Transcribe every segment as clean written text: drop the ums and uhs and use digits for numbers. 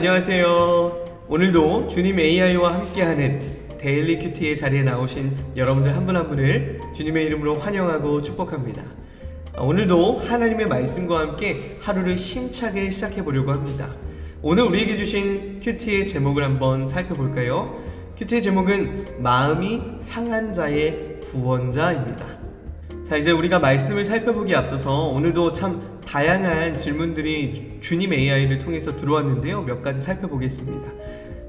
안녕하세요. 오늘도 주님 AI와 함께하는 데일리 큐티의 자리에 나오신 여러분들 한 분 한 분을 주님의 이름으로 환영하고 축복합니다. 오늘도 하나님의 말씀과 함께 하루를 힘차게 시작해 보려고 합니다. 오늘 우리에게 주신 큐티의 제목을 한번 살펴볼까요? 큐티의 제목은 마음이 상한 자의 구원자입니다. 자, 이제 우리가 말씀을 살펴보기에 앞서서 오늘도 참 다양한 질문들이 주님 AI를 통해서 들어왔는데요. 몇 가지 살펴보겠습니다.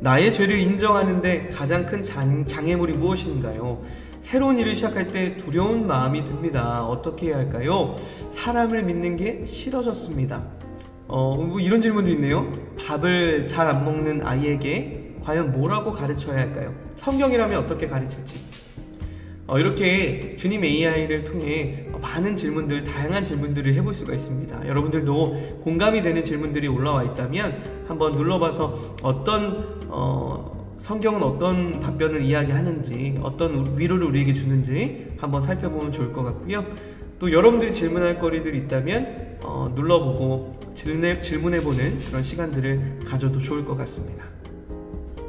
나의 죄를 인정하는데 가장 큰 장애물이 무엇인가요? 새로운 일을 시작할 때 두려운 마음이 듭니다. 어떻게 해야 할까요? 사람을 믿는 게 싫어졌습니다. 뭐 이런 질문도 있네요. 밥을 잘 안 먹는 아이에게 과연 뭐라고 가르쳐야 할까요? 성경이라면 어떻게 가르칠지. 이렇게 주님 AI를 통해 많은 질문들, 다양한 질문들을 해볼 수가 있습니다. 여러분들도 공감이 되는 질문들이 올라와 있다면 한번 눌러봐서 성경은 어떤 답변을 이야기하는지, 어떤 위로를 우리에게 주는지 한번 살펴보면 좋을 것 같고요. 또 여러분들이 질문할 거리들이 있다면 눌러보고 질문해보는 그런 시간들을 가져도 좋을 것 같습니다.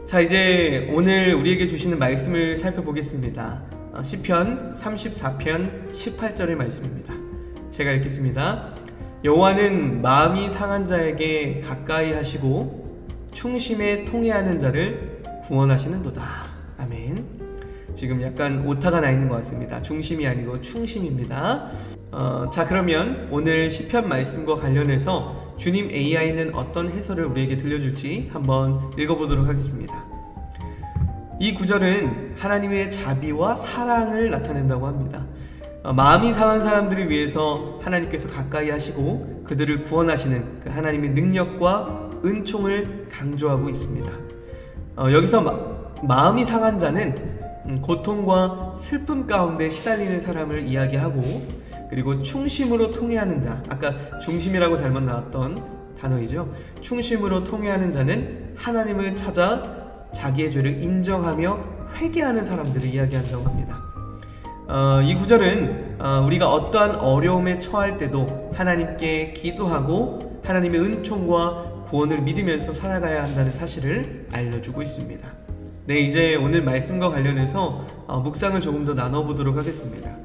자, 이제 오늘 우리에게 주시는 말씀을 살펴보겠습니다. 시편 34편 18절의 말씀입니다. 제가 읽겠습니다. 여호와는 마음이 상한 자에게 가까이 하시고 충심에 통회하는 자를 구원하시는도다. 아멘. 지금 약간 오타가 나 있는 것 같습니다. 중심이 아니고 충심입니다. 자, 그러면 오늘 시편 말씀과 관련해서 주님 AI는 어떤 해설을 우리에게 들려줄지 한번 읽어보도록 하겠습니다. 이 구절은 하나님의 자비와 사랑을 나타낸다고 합니다. 마음이 상한 사람들을 위해서 하나님께서 가까이 하시고 그들을 구원하시는 그 하나님의 능력과 은총을 강조하고 있습니다. 여기서 마음이 상한 자는 고통과 슬픔 가운데 시달리는 사람을 이야기하고, 그리고 충심으로 통회하는 자, 아까 중심이라고 잘못 나왔던 단어이죠. 충심으로 통회하는 자는 하나님을 찾아 자기의 죄를 인정하며 회개하는 사람들을 이야기한다고 합니다. 이 구절은 우리가 어떠한 어려움에 처할 때도 하나님께 기도하고 하나님의 은총과 구원을 믿으면서 살아가야 한다는 사실을 알려주고 있습니다. 네, 이제 오늘 말씀과 관련해서 묵상을 조금 더 나눠보도록 하겠습니다.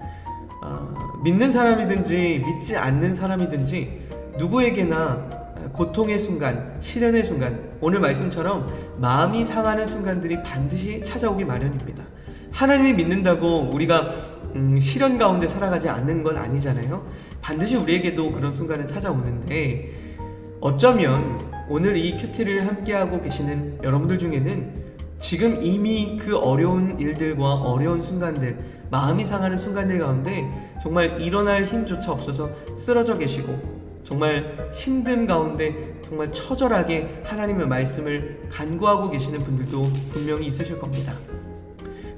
믿는 사람이든지 믿지 않는 사람이든지 누구에게나 고통의 순간, 시련의 순간, 오늘 말씀처럼 마음이 상하는 순간들이 반드시 찾아오기 마련입니다. 하나님을 믿는다고 우리가 시련 가운데 살아가지 않는 건 아니잖아요. 반드시 우리에게도 그런 순간은 찾아오는데, 어쩌면 오늘 이 큐티를 함께하고 계시는 여러분들 중에는 지금 이미 그 어려운 일들과 어려운 순간들, 마음이 상하는 순간들 가운데 정말 일어날 힘조차 없어서 쓰러져 계시고, 정말 힘든 가운데 정말 처절하게 하나님의 말씀을 간구하고 계시는 분들도 분명히 있으실 겁니다.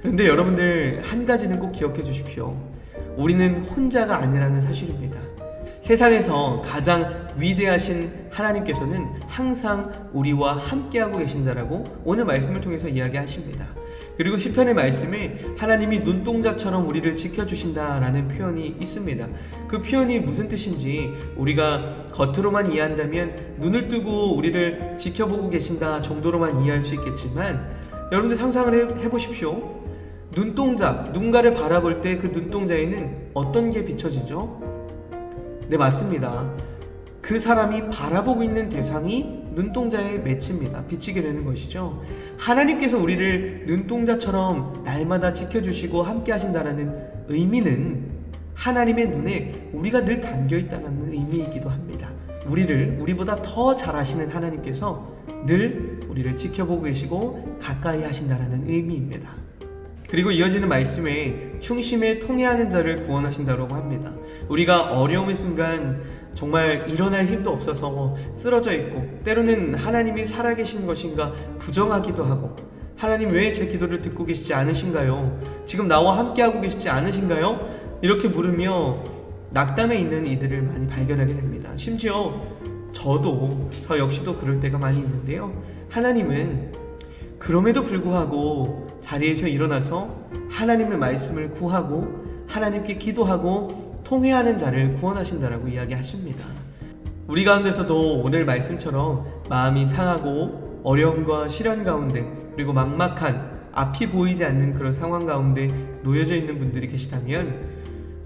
그런데 여러분들 한 가지는 꼭 기억해 주십시오. 우리는 혼자가 아니라는 사실입니다. 세상에서 가장 위대하신 하나님께서는 항상 우리와 함께하고 계신다라고 오늘 말씀을 통해서 이야기하십니다. 그리고 시편의 말씀에 하나님이 눈동자처럼 우리를 지켜주신다라는 표현이 있습니다. 그 표현이 무슨 뜻인지 우리가 겉으로만 이해한다면 눈을 뜨고 우리를 지켜보고 계신다 정도로만 이해할 수 있겠지만, 여러분들 상상을 해보십시오. 눈동자, 누군가를 바라볼 때 그 눈동자에는 어떤 게 비춰지죠? 네, 맞습니다. 그 사람이 바라보고 있는 대상이 눈동자에 맺힙니다. 비치게 되는 것이죠. 하나님께서 우리를 눈동자처럼 날마다 지켜주시고 함께 하신다는 의미는 하나님의 눈에 우리가 늘 담겨있다는 의미이기도 합니다. 우리보다 더 잘 아시는 하나님께서 늘 우리를 지켜보고 계시고 가까이 하신다는 의미입니다. 그리고 이어지는 말씀에 충심에 통회하는 자를 구원하신다고 합니다. 우리가 어려움의 순간 정말 일어날 힘도 없어서 쓰러져 있고, 때로는 하나님이 살아계신 것인가 부정하기도 하고, 하나님 왜 제 기도를 듣고 계시지 않으신가요? 지금 나와 함께하고 계시지 않으신가요? 이렇게 물으며 낙담해 있는 이들을 많이 발견하게 됩니다. 심지어 저 역시도 그럴 때가 많이 있는데요. 하나님은 그럼에도 불구하고 자리에서 일어나서 하나님의 말씀을 구하고 하나님께 기도하고 통회하는 자를 구원하신다라고 이야기하십니다. 우리 가운데서도 오늘 말씀처럼 마음이 상하고 어려움과 시련 가운데, 그리고 막막한 앞이 보이지 않는 그런 상황 가운데 놓여져 있는 분들이 계시다면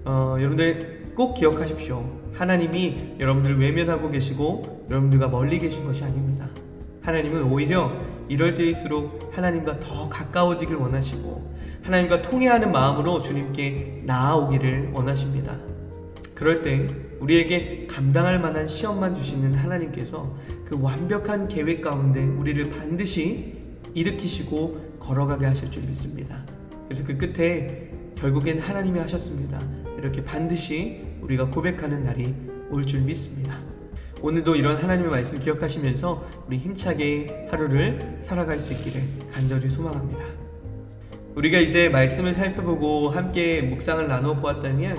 여러분들 꼭 기억하십시오. 하나님이 여러분들을 외면하고 계시고 여러분들과 멀리 계신 것이 아닙니다. 하나님은 오히려 이럴 때일수록 하나님과 더 가까워지길 원하시고 하나님과 통회하는 마음으로 주님께 나아오기를 원하십니다. 그럴 때 우리에게 감당할 만한 시험만 주시는 하나님께서 그 완벽한 계획 가운데 우리를 반드시 일으키시고 걸어가게 하실 줄 믿습니다. 그래서 그 끝에 결국엔 하나님이 하셨습니다. 이렇게 반드시 우리가 고백하는 날이 올 줄 믿습니다. 오늘도 이런 하나님의 말씀 기억하시면서 우리 힘차게 하루를 살아갈 수 있기를 간절히 소망합니다. 우리가 이제 말씀을 살펴보고 함께 묵상을 나눠 보았다면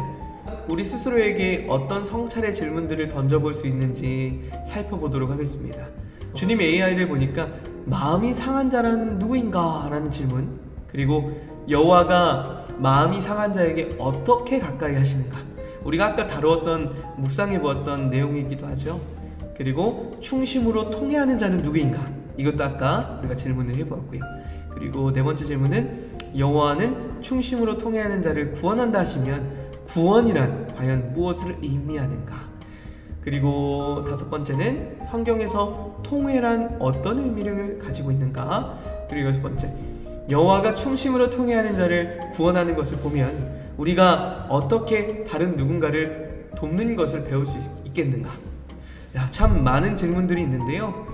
우리 스스로에게 어떤 성찰의 질문들을 던져볼 수 있는지 살펴보도록 하겠습니다. 주님 AI를 보니까 마음이 상한 자란 누구인가? 라는 질문, 그리고 여호와가 마음이 상한 자에게 어떻게 가까이 하시는가? 우리가 아까 다루었던 묵상해 보았던 내용이기도 하죠. 그리고 충심으로 통회하는 자는 누구인가? 이것도 아까 우리가 질문을 해보았고요. 그리고 네 번째 질문은 여호와는 충심으로 통회하는 자를 구원한다 하시면 구원이란 과연 무엇을 의미하는가? 그리고 다섯 번째는 성경에서 통회란 어떤 의미를 가지고 있는가? 그리고 여섯 번째, 여호와가 충심으로 통회하는 자를 구원하는 것을 보면 우리가 어떻게 다른 누군가를 돕는 것을 배울 수 있겠는가? 참 많은 질문들이 있는데요.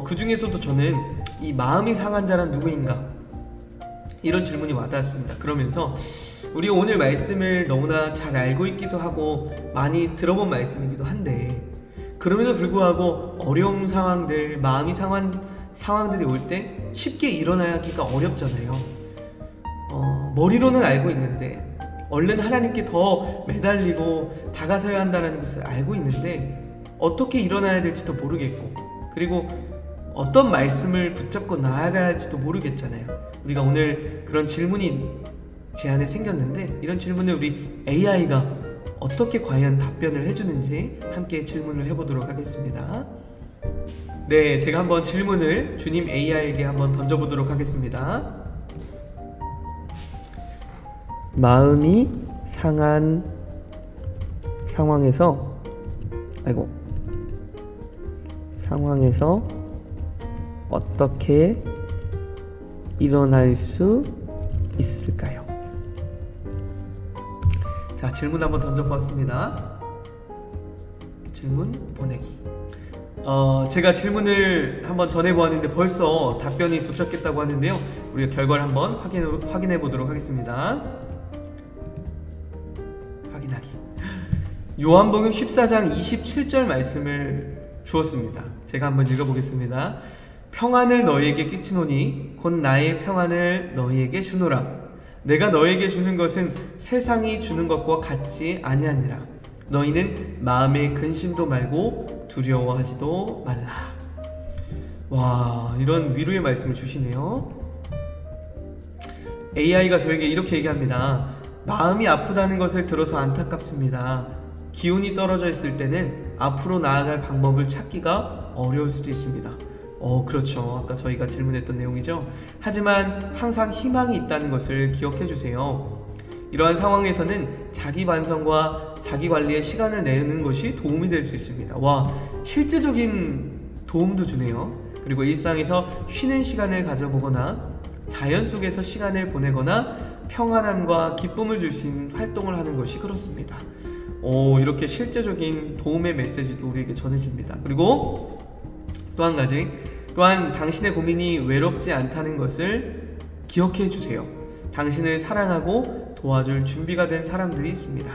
그 중에서도 저는 이 마음이 상한 자란 누구인가? 이런 질문이 와닿았습니다. 그러면서 우리가 오늘 말씀을 너무나 잘 알고 있기도 하고 많이 들어본 말씀이기도 한데, 그럼에도 불구하고 어려운 상황들, 마음이 상한 상황들이 올 때 쉽게 일어나기가 어렵잖아요. 머리로는 알고 있는데 얼른 하나님께 더 매달리고 다가서야 한다는 것을 알고 있는데 어떻게 일어나야 될지도 모르겠고, 그리고 어떤 말씀을 붙잡고 나아가야 할지도 모르겠잖아요. 우리가 오늘 그런 질문이 제 안에 생겼는데 이런 질문을 우리 AI가 어떻게 과연 답변을 해주는지 함께 질문을 해보도록 하겠습니다. 네, 제가 한번 질문을 주님 AI에게 한번 던져보도록 하겠습니다. 마음이 상한 상황에서 어떻게 일어날 수 있을까요? 자, 질문 한번 던져보았습니다. 질문 보내기. 제가 질문을 한번 전해보았는데 벌써 답변이 도착했다고 하는데요. 우리가 결과를 한번 확인해 보도록 하겠습니다. 확인하기. 요한복음 14장 27절 말씀을 주었습니다. 제가 한번 읽어보겠습니다. 평안을 너희에게 끼치노니 곧 나의 평안을 너희에게 주노라. 내가 너희에게 주는 것은 세상이 주는 것과 같지 아니하니라. 너희는 마음에 근심도 말고 두려워하지도 말라. 와, 이런 위로의 말씀을 주시네요. AI가 저에게 이렇게 얘기합니다. 마음이 아프다는 것을 들어서 안타깝습니다. 기운이 떨어져 있을 때는 앞으로 나아갈 방법을 찾기가 어려울 수도 있습니다. 그렇죠. 아까 저희가 질문했던 내용이죠. 하지만 항상 희망이 있다는 것을 기억해 주세요. 이러한 상황에서는 자기 반성과 자기 관리에 시간을 내는 것이 도움이 될 수 있습니다. 와, 실제적인 도움도 주네요. 그리고 일상에서 쉬는 시간을 가져보거나 자연 속에서 시간을 보내거나 평안함과 기쁨을 줄 수 있는 활동을 하는 것이 그렇습니다. 이렇게 실제적인 도움의 메시지도 우리에게 전해줍니다. 그리고 또 한 가지, 또한 당신의 고민이 외롭지 않다는 것을 기억해 주세요. 당신을 사랑하고 도와줄 준비가 된 사람들이 있습니다.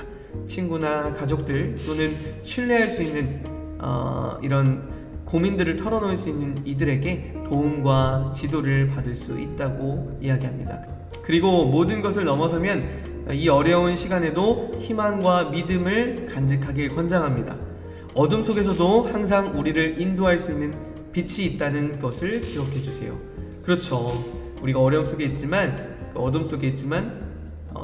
친구나 가족들 또는 신뢰할 수 있는 이런 고민들을 털어놓을 수 있는 이들에게 도움과 지도를 받을 수 있다고 이야기합니다. 그리고 모든 것을 넘어서면 이 어려운 시간에도 희망과 믿음을 간직하길 권장합니다. 어둠 속에서도 항상 우리를 인도할 수 있는 빛이 있다는 것을 기억해 주세요. 그렇죠. 우리가 어려움 속에 있지만, 어둠 속에 있지만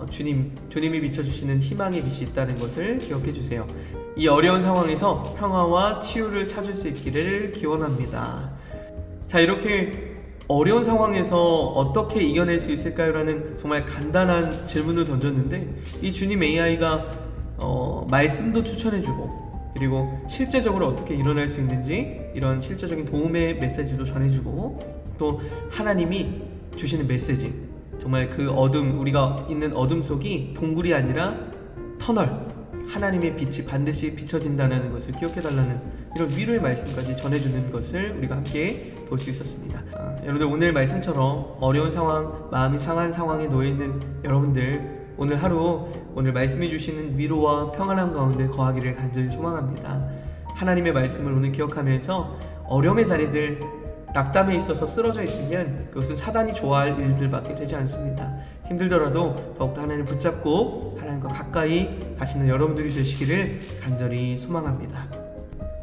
주님이 비춰주시는 희망의 빛이 있다는 것을 기억해 주세요. 이 어려운 상황에서 평화와 치유를 찾을 수 있기를 기원합니다. 자, 자, 이렇게 어려운 상황에서 어떻게 이겨낼 수 있을까요? 라는 정말 간단한 질문을 던졌는데, 이 주님 AI가 말씀도 추천해주고, 그리고 실제적으로 어떻게 일어날 수 있는지 이런 실제적인 도움의 메시지도 전해주고, 또 하나님이 주시는 메시지, 정말 그 어둠, 우리가 있는 어둠 속이 동굴이 아니라 터널, 하나님의 빛이 반드시 비춰진다는 것을 기억해달라는 이런 위로의 말씀까지 전해주는 것을 우리가 함께 볼 수 있었습니다. 여러분들, 오늘 말씀처럼 어려운 상황, 마음이 상한 상황에 놓여있는 여러분들, 오늘 하루, 오늘 말씀해 주시는 위로와 평안함 가운데 거하기를 간절히 소망합니다. 하나님의 말씀을 오늘 기억하면서 어려움의 자리들, 낙담에 있어서 쓰러져 있으면 그것은 사단이 좋아할 일들밖에 되지 않습니다. 힘들더라도 더욱더 하나님을 붙잡고 하나님과 가까이 가시는 여러분들이 되시기를 간절히 소망합니다.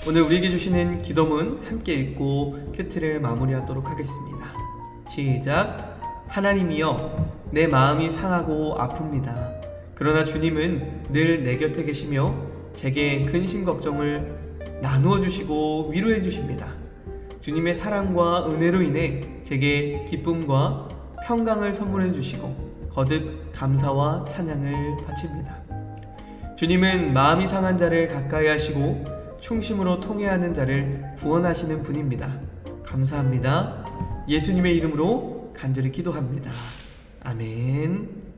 오늘 우리에게 주시는 기도문 함께 읽고 큐티를 마무리하도록 하겠습니다. 시작. 하나님이여, 내 마음이 상하고 아픕니다. 그러나 주님은 늘 내 곁에 계시며 제게 근심 걱정을 나누어 주시고 위로해 주십니다. 주님의 사랑과 은혜로 인해 제게 기쁨과 평강을 선물해 주시고 거듭 감사와 찬양을 바칩니다. 주님은 마음이 상한 자를 가까이 하시고 충심으로 통회하는 자를 구원하시는 분입니다. 감사합니다. 예수님의 이름으로 간절히 기도합니다. 아멘.